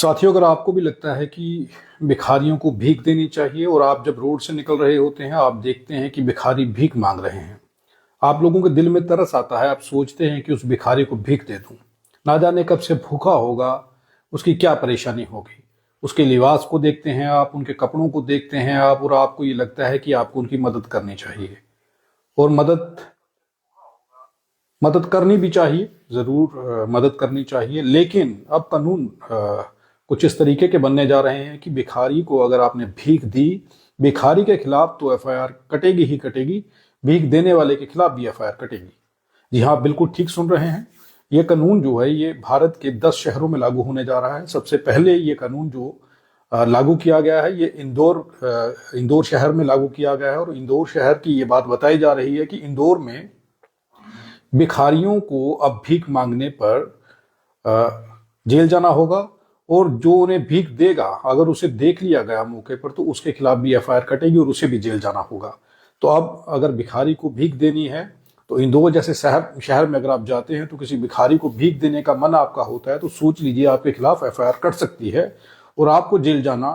साथियों, अगर आपको भी लगता है कि भिखारियों को भीख देनी चाहिए और आप जब रोड से निकल रहे होते हैं, आप देखते हैं कि भिखारी भीख मांग रहे हैं, आप लोगों के दिल में तरस आता है। आप सोचते हैं कि उस भिखारी को भीख दे दूं, ना जाने कब से भूखा होगा, उसकी क्या परेशानी होगी। उसके लिबास को देखते हैं आप, उनके कपड़ों को देखते हैं आप, और आपको ये लगता है कि आपको उनकी मदद करनी चाहिए। और मदद मदद करनी भी चाहिए, जरूर मदद करनी चाहिए। लेकिन अब कानून कुछ इस तरीके के बनने जा रहे हैं कि भिखारी को अगर आपने भीख दी, भिखारी के खिलाफ तो एफआईआर कटेगी ही कटेगी, भीख देने वाले के खिलाफ भी एफआईआर कटेगी। जी हाँ, बिल्कुल ठीक सुन रहे हैं। ये कानून जो है ये भारत के 10 शहरों में लागू होने जा रहा है। सबसे पहले ये कानून जो लागू किया गया है, ये इंदौर शहर में लागू किया गया है। और इंदौर शहर की ये बात बताई जा रही है कि इंदौर में भिखारियों को अब भीख मांगने पर जेल जाना होगा, और जो उन्हें भीख देगा अगर उसे देख लिया गया मौके पर तो उसके खिलाफ भी एफआईआर कटेगी और उसे भी जेल जाना होगा। तो अब अगर भिखारी को भीख देनी है तो इंदौर जैसे शहर में अगर आप जाते हैं तो किसी भिखारी को भीख देने का मन आपका होता है तो सोच लीजिए आपके खिलाफ एफआईआर कट सकती है और आपको जेल जाना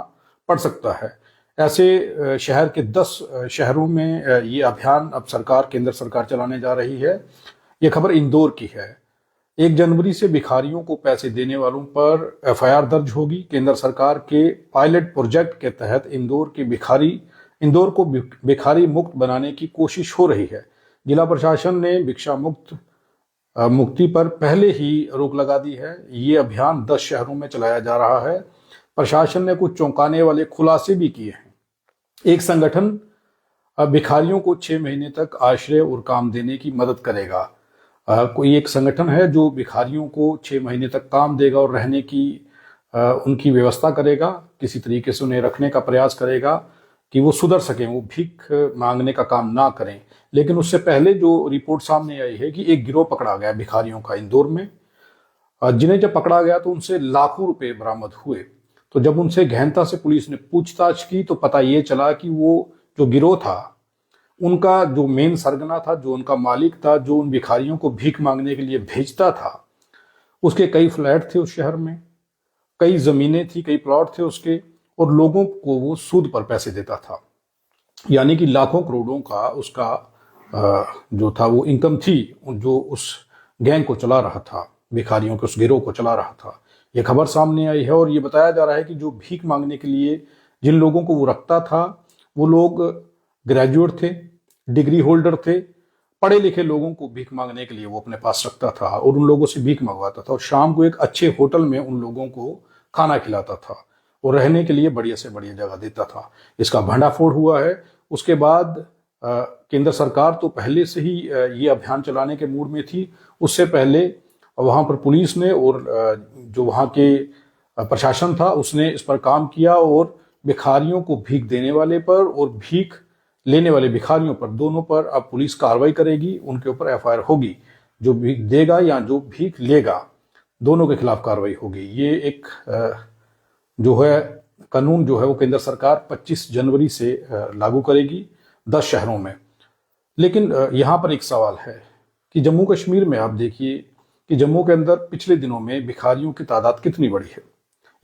पड़ सकता है। ऐसे शहर के 10 शहरों में ये अभियान अब केंद्र सरकार चलाने जा रही है। ये खबर इंदौर की है। 1 जनवरी से भिखारियों को पैसे देने वालों पर एफआईआर दर्ज होगी। केंद्र सरकार के पायलट प्रोजेक्ट के तहत इंदौर को भिखारी मुक्त बनाने की कोशिश हो रही है। जिला प्रशासन ने भिक्षा मुक्ति पर पहले ही रोक लगा दी है। ये अभियान 10 शहरों में चलाया जा रहा है। प्रशासन ने कुछ चौंकाने वाले खुलासे भी किए हैं। एक संगठन भिखारियों को 6 महीने तक आश्रय और काम देने की मदद करेगा। कोई एक संगठन है जो भिखारियों को 6 महीने तक काम देगा और रहने की उनकी व्यवस्था करेगा, किसी तरीके से उन्हें रखने का प्रयास करेगा कि वो सुधर सकें, वो भीख मांगने का काम ना करें। लेकिन उससे पहले जो रिपोर्ट सामने आई है कि एक गिरोह पकड़ा गया भिखारियों का इंदौर में, जिन्हें जब पकड़ा गया तो उनसे लाखों रुपए बरामद हुए। तो जब उनसे गहनता से पुलिस ने पूछताछ की तो पता ये चला कि वो जो गिरोह था, उनका जो मेन सरगना था, जो उनका मालिक था, जो उन भिखारियों को भीख मांगने के लिए भेजता था, उसके कई फ्लैट थे उस शहर में, कई जमीनें थी, कई प्लॉट थे उसके, और लोगों को वो सूद पर पैसे देता था। यानी कि लाखों करोड़ों का उसका जो था वो इनकम थी, जो उस गैंग को चला रहा था, भिखारियों के उस गिरोह को चला रहा था। ये खबर सामने आई है और ये बताया जा रहा है कि जो भीख मांगने के लिए जिन लोगों को वो रखता था, वो लोग ग्रेजुएट थे, डिग्री होल्डर थे, पढ़े लिखे लोगों को भीख मांगने के लिए वो अपने पास रखता था और उन लोगों से भीख मंगवाता था। और शाम को एक अच्छे होटल में उन लोगों को खाना खिलाता था और रहने के लिए बढ़िया से बढ़िया जगह देता था। इसका भंडाफोड़ हुआ है। उसके बाद केंद्र सरकार तो पहले से ही ये अभियान चलाने के मूड में थी। उससे पहले वहां पर पुलिस ने और जो वहां के प्रशासन था उसने इस पर काम किया और भिखारियों को भीख देने वाले पर और भीख लेने वाले भिखारियों पर, दोनों पर अब पुलिस कार्रवाई करेगी, उनके ऊपर एफआईआर होगी। जो भीख देगा या जो भीख लेगा, दोनों के खिलाफ कार्रवाई होगी। ये एक जो है कानून जो है वो केंद्र सरकार 25 जनवरी से लागू करेगी 10 शहरों में। लेकिन यहाँ पर एक सवाल है कि जम्मू कश्मीर में आप देखिए कि जम्मू के अंदर पिछले दिनों में भिखारियों की तादाद कितनी बड़ी है।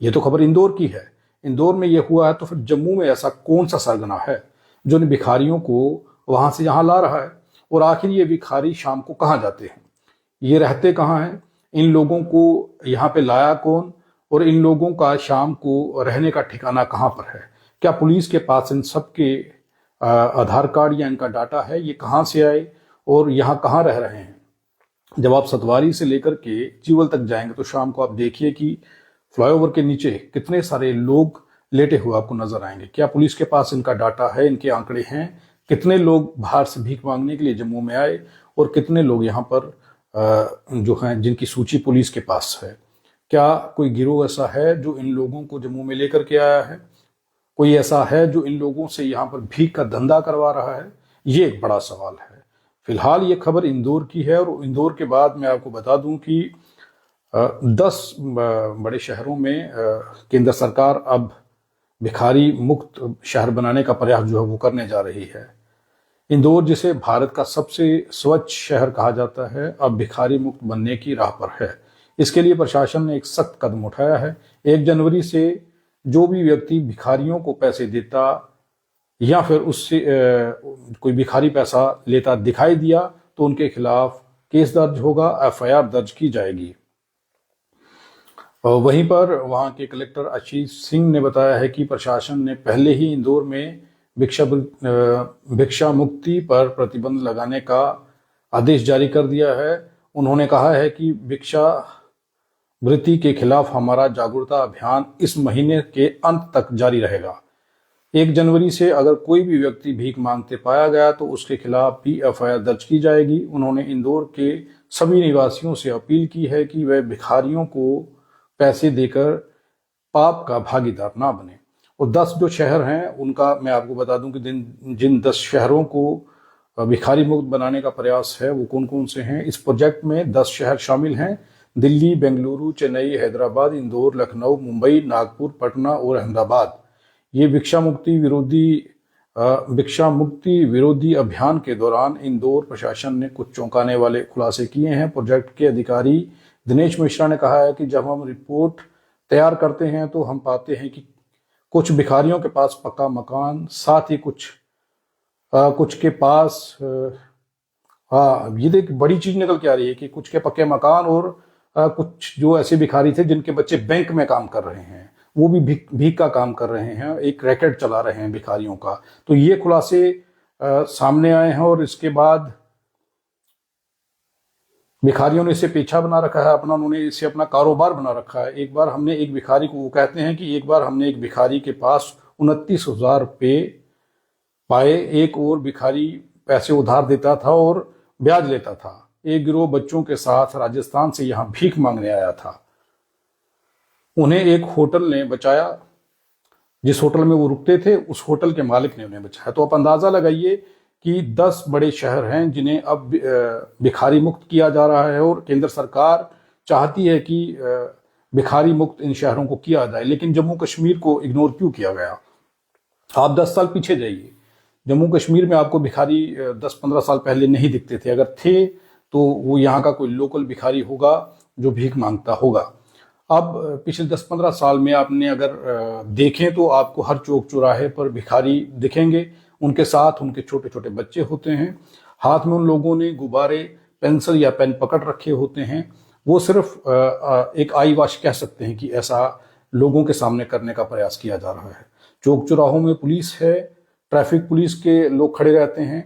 ये तो खबर इंदौर की है। इंदौर में ये हुआ है तो फिर जम्मू में ऐसा कौन सा सरगना है जो इन भिखारियों को वहां से यहाँ ला रहा है? और आखिर ये भिखारी शाम को कहाँ जाते हैं, ये रहते कहाँ हैं, इन लोगों को यहाँ पे लाया कौन, और इन लोगों का शाम को रहने का ठिकाना कहाँ पर है? क्या पुलिस के पास इन सब के आधार कार्ड या इनका डाटा है? ये कहाँ से आए और यहाँ कहाँ रह रहे हैं? जब आप सतवारी से लेकर के जीवल तक जाएंगे तो शाम को आप देखिए कि फ्लाईओवर के नीचे कितने सारे लोग लेटे हुए आपको नजर आएंगे। क्या पुलिस के पास इनका डाटा है, इनके आंकड़े हैं? कितने लोग बाहर से भीख मांगने के लिए जम्मू में आए और कितने लोग यहाँ पर जो हैं जिनकी सूची पुलिस के पास है? क्या कोई गिरोह ऐसा है जो इन लोगों को जम्मू में लेकर के आया है? कोई ऐसा है जो इन लोगों से यहाँ पर भीख का धंधा करवा रहा है? ये एक बड़ा सवाल है। फिलहाल ये खबर इंदौर की है और इंदौर के बाद मैं आपको बता दूं कि 10 बड़े शहरों में केंद्र सरकार अब भिखारी मुक्त शहर बनाने का प्रयास जो है वो करने जा रही है। इंदौर, जिसे भारत का सबसे स्वच्छ शहर कहा जाता है, अब भिखारी मुक्त बनने की राह पर है। इसके लिए प्रशासन ने एक सख्त कदम उठाया है। 1 जनवरी से जो भी व्यक्ति भिखारियों को पैसे देता या फिर उससे कोई भिखारी पैसा लेता दिखाई दिया तो उनके खिलाफ केस दर्ज होगा, एफआईआर दर्ज की जाएगी। वहीं पर वहां के कलेक्टर आशीष सिंह ने बताया है कि प्रशासन ने पहले ही इंदौर में भिक्षा मुक्ति पर प्रतिबंध लगाने का आदेश जारी कर दिया है। उन्होंने कहा है कि भिक्षा वृत्ति के खिलाफ हमारा जागरूकता अभियान इस महीने के अंत तक जारी रहेगा। 1 जनवरी से अगर कोई भी व्यक्ति भीख मांगते पाया गया तो उसके खिलाफ भी एफआईआर दर्ज की जाएगी। उन्होंने इंदौर के सभी निवासियों से अपील की है कि वे भिखारियों को पैसे देकर पाप का भागीदार ना बने। और 10 जो शहर हैं उनका मैं आपको बता दूं कि जिन 10 शहरों को भिखारी मुक्त बनाने का प्रयास है वो कौन कौन से हैं। इस प्रोजेक्ट में 10 शहर शामिल हैं: दिल्ली, बेंगलुरु, चेन्नई, हैदराबाद, इंदौर, लखनऊ, मुंबई, नागपुर, पटना और अहमदाबाद। ये भिक्षा मुक्ति विरोधी अभियान के दौरान इंदौर प्रशासन ने कुछ चौंकाने वाले खुलासे किए हैं। प्रोजेक्ट के अधिकारी दिनेश मिश्रा ने कहा है कि जब हम रिपोर्ट तैयार करते हैं तो हम पाते हैं कि कुछ भिखारियों के पास पक्का मकान, साथ ही कुछ के पास ये देख बड़ी चीज निकल के आ रही है कि कुछ के पक्के मकान और कुछ जो ऐसे भिखारी थे जिनके बच्चे बैंक में काम कर रहे हैं, वो भी भीख का काम कर रहे हैं, एक रैकेट चला रहे हैं भिखारियों का। तो ये खुलासे सामने आए हैं और इसके बाद भिखारियों ने इसे पेशा बना रखा है अपना, उन्होंने इसे अपना कारोबार बना रखा है। एक बार हमने एक भिखारी को, वो कहते हैं कि एक बार हमने एक भिखारी के पास 29,000 रुपये पाए। एक और भिखारी पैसे उधार देता था और ब्याज लेता था। एक गिरोह बच्चों के साथ राजस्थान से यहाँ भीख मांगने आया था। उन्हें एक होटल ने बचाया, जिस होटल में वो रुकते थे उस होटल के मालिक ने उन्हें बचाया। तो आप अंदाजा लगाइए कि 10 बड़े शहर हैं जिन्हें अब भिखारी मुक्त किया जा रहा है और केंद्र सरकार चाहती है कि भिखारी मुक्त इन शहरों को किया जाए। लेकिन जम्मू कश्मीर को इग्नोर क्यों किया गया? आप 10 साल पीछे जाइए, जम्मू कश्मीर में आपको भिखारी 10-15 साल पहले नहीं दिखते थे। अगर थे तो वो यहाँ का कोई लोकल भिखारी होगा जो भीख मांगता होगा। अब पिछले 10-15 साल में आपने अगर देखें तो आपको हर चौक चौराहे पर भिखारी दिखेंगे। उनके साथ उनके छोटे छोटे बच्चे होते हैं, हाथ में उन लोगों ने गुब्बारे, पेंसिल या पेन पकड़ रखे होते हैं। वो सिर्फ एक आई वॉश कह सकते हैं कि ऐसा लोगों के सामने करने का प्रयास किया जा रहा है। चौक चौराहों में पुलिस है, ट्रैफिक पुलिस के लोग खड़े रहते हैं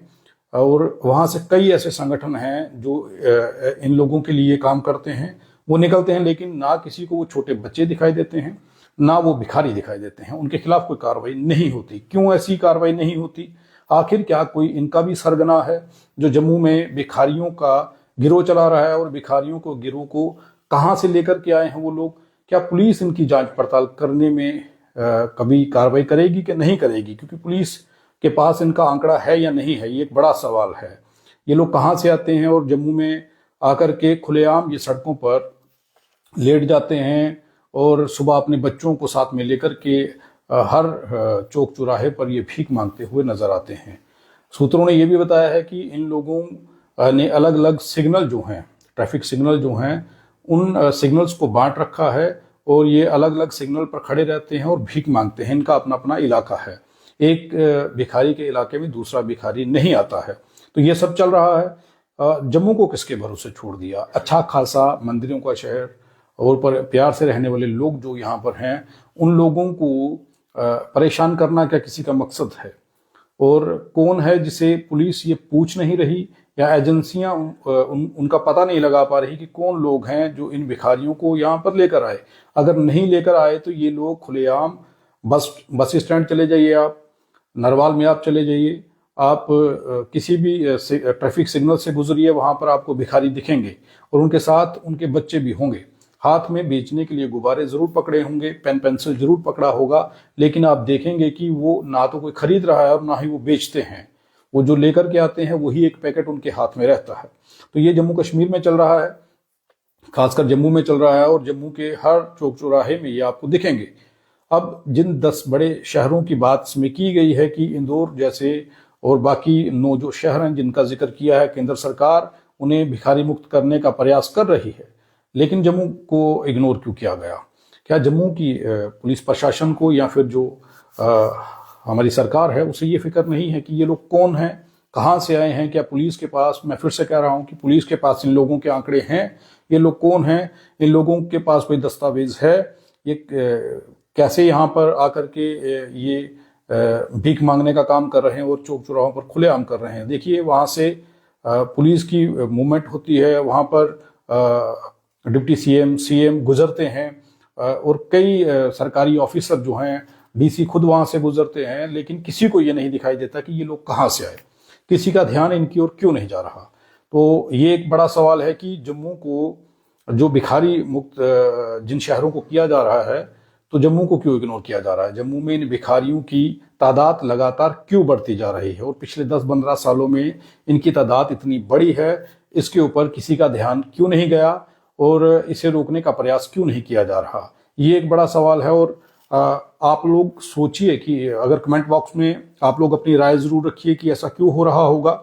और वहाँ से कई ऐसे संगठन हैं जो इन लोगों के लिए काम करते हैं। वो निकलते हैं लेकिन ना किसी को वो छोटे बच्चे दिखाई देते हैं, ना वो भिखारी दिखाई देते हैं। उनके खिलाफ कोई कार्रवाई नहीं होती। क्यों ऐसी कार्रवाई नहीं होती? आखिर क्या कोई इनका भी सरगना है जो जम्मू में भिखारियों का गिरोह चला रहा है? और भिखारियों को गिरोह को कहाँ से लेकर के आए हैं वो लोग? क्या पुलिस इनकी जांच पड़ताल करने में कभी कार्रवाई करेगी कि नहीं करेगी? क्योंकि पुलिस के पास इनका आंकड़ा है या नहीं है, ये एक बड़ा सवाल है। ये लोग कहाँ से आते हैं और जम्मू में आकर के खुलेआम ये सड़कों पर लेट जाते हैं और सुबह अपने बच्चों को साथ में लेकर के हर चौक चौराहे पर ये भीख मांगते हुए नजर आते हैं। सूत्रों ने यह भी बताया है कि इन लोगों ने अलग अलग सिग्नल जो हैं, ट्रैफिक सिग्नल जो हैं, उन सिग्नल्स को बांट रखा है और ये अलग अलग सिग्नल पर खड़े रहते हैं और भीख मांगते हैं। इनका अपना अपना इलाका है। एक भिखारी के इलाके में दूसरा भिखारी नहीं आता है। तो ये सब चल रहा है। जम्मू को किसके भरोसे छोड़ दिया? अच्छा खासा मंदिरों का शहर और पर प्यार से रहने वाले लोग जो यहाँ पर हैं, उन लोगों को परेशान करना क्या किसी का मकसद है? और कौन है जिसे पुलिस ये पूछ नहीं रही या एजेंसियां उनका पता नहीं लगा पा रही कि कौन लोग हैं जो इन भिखारियों को यहाँ पर लेकर आए? अगर नहीं लेकर आए तो ये लोग खुलेआम बस स्टैंड चले जाइए, आप नरवाल में आप चले जाइए, आप किसी भी ट्रैफिक सिग्नल से गुजरिए, वहां पर आपको भिखारी दिखेंगे और उनके साथ उनके बच्चे भी होंगे। हाथ में बेचने के लिए गुब्बारे जरूर पकड़े होंगे, पेन पेंसिल जरूर पकड़ा होगा, लेकिन आप देखेंगे कि वो ना तो कोई खरीद रहा है और ना ही वो बेचते हैं। वो जो लेकर के आते हैं वही एक पैकेट उनके हाथ में रहता है। तो ये जम्मू कश्मीर में चल रहा है, खासकर जम्मू में चल रहा है और जम्मू के हर चौक चौराहे में ये आपको दिखेंगे। अब जिन 10 बड़े शहरों की बात इसमें की गई है कि इंदौर जैसे और बाकी 9 जो शहर हैं जिनका जिक्र किया है, केंद्र सरकार उन्हें भिखारी मुक्त करने का प्रयास कर रही है, लेकिन जम्मू को इग्नोर क्यों किया गया? क्या जम्मू की पुलिस प्रशासन को या फिर जो हमारी सरकार है उसे ये फिक्र नहीं है कि ये लोग कौन हैं, कहाँ से आए हैं? क्या पुलिस के पास, मैं फिर से कह रहा हूँ कि पुलिस के पास इन लोगों के आंकड़े हैं? ये लोग कौन हैं? इन लोगों के पास कोई दस्तावेज है? ये कैसे यहाँ पर आकर के ये भीख मांगने का काम कर रहे हैं और चौक चौराहों पर खुलेआम कर रहे हैं? देखिए, वहाँ से पुलिस की मूवमेंट होती है, वहाँ पर डिप्टी सीएम गुजरते हैं और कई सरकारी ऑफिसर जो हैं, डीसी खुद वहाँ से गुजरते हैं, लेकिन किसी को ये नहीं दिखाई देता कि ये लोग कहाँ से आए, किसी का ध्यान इनकी ओर क्यों नहीं जा रहा। तो ये एक बड़ा सवाल है कि जम्मू को जो भिखारी मुक्त जिन शहरों को किया जा रहा है, तो जम्मू को क्यों इग्नोर किया जा रहा है? जम्मू में इन भिखारियों की तादाद लगातार क्यों बढ़ती जा रही है और पिछले 10-15 सालों में इनकी तादाद इतनी बड़ी है, इसके ऊपर किसी का ध्यान क्यों नहीं गया और इसे रोकने का प्रयास क्यों नहीं किया जा रहा? ये एक बड़ा सवाल है। और आप लोग सोचिए कि अगर कमेंट बॉक्स में आप लोग अपनी राय जरूर रखिए कि ऐसा क्यों हो रहा होगा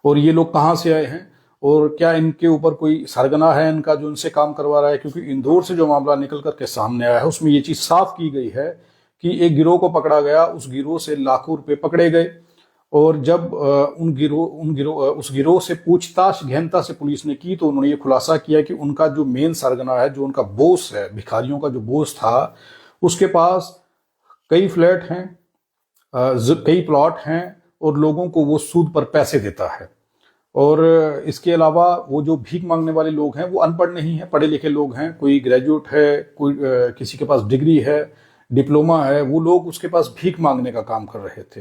और ये लोग कहाँ से आए हैं और क्या इनके ऊपर कोई सरगना है इनका जो इनसे काम करवा रहा है? क्योंकि इंदौर से जो मामला निकल करके सामने आया है उसमें ये चीज साफ की गई है कि एक गिरोह को पकड़ा गया, उस गिरोह से लाखों रुपए पकड़े गए और जब उस गिरोह से पूछताछ गहनता से पुलिस ने की तो उन्होंने ये खुलासा किया कि उनका जो मेन सरगना है, जो उनका बॉस है, भिखारियों का जो बॉस था, उसके पास कई फ्लैट हैं, कई प्लॉट हैं और लोगों को वो सूद पर पैसे देता है। और इसके अलावा वो जो भीख मांगने वाले लोग हैं वो अनपढ़ नहीं है, पढ़े लिखे लोग हैं, कोई ग्रेजुएट है, कोई किसी के पास डिग्री है, डिप्लोमा है, वो लोग उसके पास भीख मांगने का काम कर रहे थे।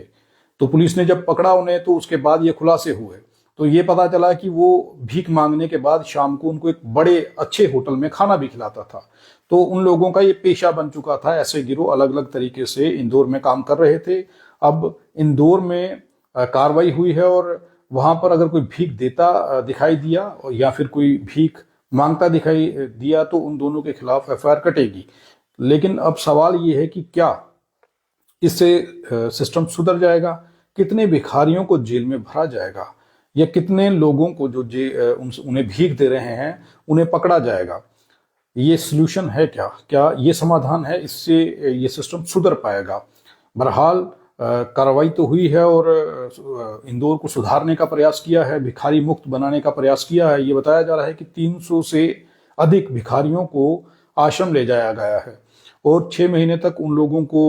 तो पुलिस ने जब पकड़ा उन्हें तो उसके बाद ये खुलासे हुए, तो ये पता चला कि वो भीख मांगने के बाद शाम को उनको एक बड़े अच्छे होटल में खाना भी खिलाता था। तो उन लोगों का ये पेशा बन चुका था। ऐसे गिरोह अलग अलग तरीके से इंदौर में काम कर रहे थे। अब इंदौर में कार्रवाई हुई है और वहां पर अगर कोई भीख देता दिखाई दिया या फिर कोई भीख मांगता दिखाई दिया तो उन दोनों के खिलाफ एफआईआर कटेगी। लेकिन अब सवाल ये है कि क्या इससे सिस्टम सुधर जाएगा? कितने भिखारियों को जेल में भरा जाएगा या कितने लोगों को जो उन्हें भीख दे रहे हैं उन्हें पकड़ा जाएगा? ये सलूशन है क्या? क्या ये समाधान है? इससे ये सिस्टम सुधर पाएगा? बहरहाल कार्रवाई तो हुई है और इंदौर को सुधारने का प्रयास किया है, भिखारी मुक्त बनाने का प्रयास किया है। ये बताया जा रहा है कि 300 से अधिक भिखारियों को आश्रम ले जाया गया है और 6 महीने तक उन लोगों को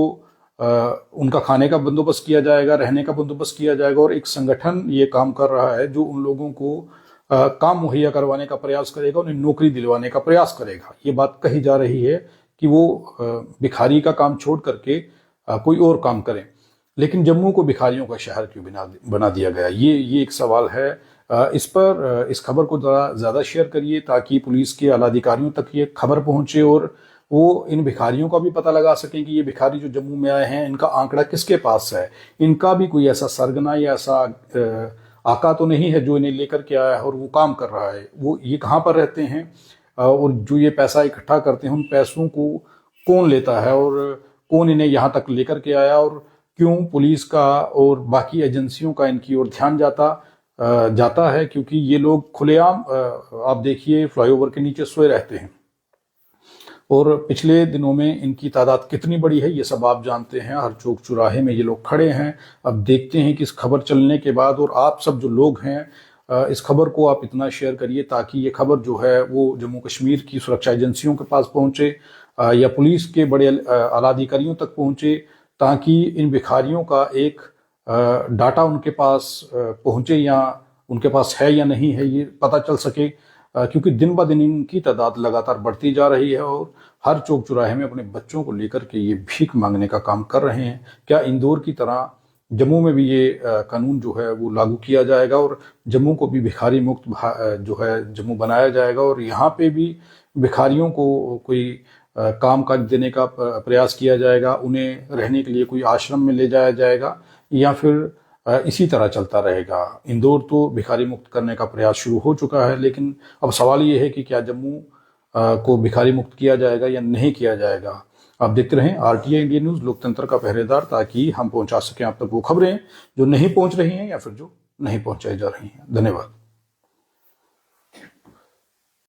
उनका खाने का बंदोबस्त किया जाएगा, रहने का बंदोबस्त किया जाएगा और एक संगठन ये काम कर रहा है जो उन लोगों को काम मुहैया करवाने का प्रयास करेगा, उन्हें नौकरी दिलवाने का प्रयास करेगा। ये बात कही जा रही है कि वो भिखारी का काम छोड़ करके कोई और काम करें। लेकिन जम्मू को भिखारियों का शहर क्यों बना दिया गया? ये एक सवाल है। इस खबर को ज़्यादा शेयर करिए ताकि पुलिस के आला अधिकारियों तक ये खबर पहुंचे और वो इन भिखारियों का भी पता लगा सकें कि ये भिखारी जो जम्मू में आए हैं इनका आंकड़ा किसके पास है, इनका भी कोई ऐसा सरगना या ऐसा आका तो नहीं है जो इन्हें लेकर के आया है और वो काम कर रहा है। वो ये कहाँ पर रहते हैं और जो ये पैसा इकट्ठा करते हैं उन पैसों को कौन लेता है और कौन इन्हें यहाँ तक लेकर के आया और क्यों पुलिस का और बाकी एजेंसियों का इनकी ओर ध्यान जाता है? क्योंकि ये लोग खुलेआम आप देखिए फ्लाईओवर के नीचे सोए रहते हैं और पिछले दिनों में इनकी तादाद कितनी बड़ी है ये सब आप जानते हैं। हर चौक चौराहे में ये लोग खड़े हैं। अब देखते हैं कि इस खबर चलने के बाद, और आप सब जो लोग हैं इस खबर को आप इतना शेयर करिए ताकि ये खबर जो है वो जम्मू कश्मीर की सुरक्षा एजेंसियों के पास पहुंचे या पुलिस के बड़े आला अधिकारियों तक पहुंचे, ताकि इन भिखारियों का एक डाटा उनके पास पहुंचे या उनके पास है या नहीं है ये पता चल सके। क्योंकि दिन ब दिन इनकी तादाद लगातार बढ़ती जा रही है और हर चौक चौराहे में अपने बच्चों को लेकर के ये भीख मांगने का काम कर रहे हैं। क्या इंदौर की तरह जम्मू में भी ये कानून जो है वो लागू किया जाएगा और जम्मू को भी भिखारी मुक्त जो है जम्मू बनाया जाएगा और यहाँ पे भी भिखारियों को कोई काम काज देने का प्रयास किया जाएगा, उन्हें रहने के लिए कोई आश्रम में ले जाया जाएगा या फिर इसी तरह चलता रहेगा? इंदौर तो भिखारी मुक्त करने का प्रयास शुरू हो चुका है, लेकिन अब सवाल ये है कि क्या जम्मू को भिखारी मुक्त किया जाएगा या नहीं किया जाएगा? आप देखते रहें आरटीआई इंडिया न्यूज़, लोकतंत्र का पहरेदार, ताकि हम पहुंचा सकें आप तक वो खबरें जो नहीं पहुंच रही हैं या फिर जो नहीं पहुंचाई जा रही हैं। धन्यवाद।